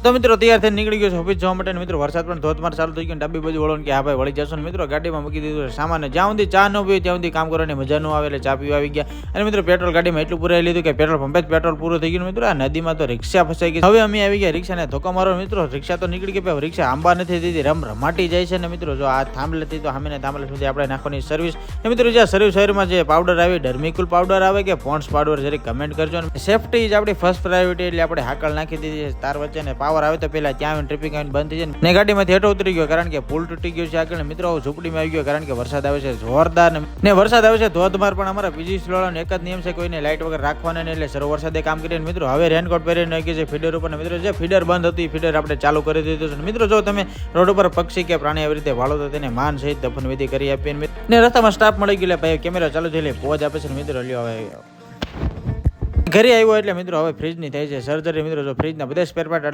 તો મિત્રો તૈયાર થઈને નીકળી ગયો છે ઓફિસ જવા માટે. મિત્રો વરસાદ પણ ધોધમાર ચાલુ થઈ ગયો. ડાબી બાજુ વળો કે હા ભાઈ વળી જશો ને મિત્રો ગાડીમાં મૂકી દીધું સામાન. જ્યાં સુધી ચા ન પીવે ત્યાં સુધી કામ કરવાની મજા ન આવે, એટલે ચા પીવા આવી ગયા. અને મિત્રો પેટ્રોલ ગાડીમાં એટલું પુરાઈ લીધું કે પેટ્રોલ પંપે જ પેટ્રોલ પૂરું થઈ ગયું. મિત્રો આ નદીમાં તો રિક્ષા ફસાઈ ગઈ. હવે અમે આવી ગયા રિક્ષાને ધોકો મારો. મિત્રો રિક્ષા તો નીકળી ગઈ, રિક્ષા આંબા નથી દીધી, રમાટી જાય છે. ને મિત્રો જો આ થાંભલેથી તો સામે થાંભલે સુધી આપણે નાખવાની સર્વિસ. મિત્રો જ્યાં સર્વિસ શહેરમાં જે પાવડર આવે, ડર્મિકુલ પાવડર આવે કે પોન્ડ્સ પાવડર, જરી કમેન્ટ કરજો. સેફટી જ આપણી ફર્સ્ટ પ્રાયોરિટી, એટલે આપણે હાકલ નાખી દીધી છે તાર વચ્ચે. ને પાવર આવે તો પેલા ત્યાં આવીને ટ્રિપિંગ આવીને બંધ થઈ જાય. ને ગાડીમાંથી હેઠો ઉતરી ગયો કારણ કે પુલ તૂટી ગયો છે આગળ. મિત્રો ઝૂંપડીમાં આવી ગયો કારણ કે વરસાદ આવે છે જોરદાર. ને વરસાદ આવે છે ધોધમાર. પણ અમારા પીજી વાળાનો એક જ નિયમ છે, કોઈને લાઇટ વગર રાખવાના નહીં, એટલે સર્વ વરસાદે કામ કરીને મિત્રો હવે રેનકોટ પહેરીને નાખી છે ફીડર ઉપર. મિત્રો જે ફીડર બંધ હતી ફીડર આપણે ચાલુ કરી દીધું છે. મિત્રો જો તમે રોડ ઉપર પક્ષી કે પ્રાણી આવી રીતે વાળો તો તેને માન સહિત દફન વિધિ કરી આપી. ને રસ્તામાં સ્ટાફ મળી ગયો, ભાઈ કેમેરા ચાલુ થઈ એટલે પોજ આપે છે. મિત્રો લ્યો હવે ઘરે આવ્યો એટલે મિત્રો હવે ફ્રીજની થાય છે સર્જરી. મિત્રો જો ફ્રીજના બધા સ્પેર પાર્ટ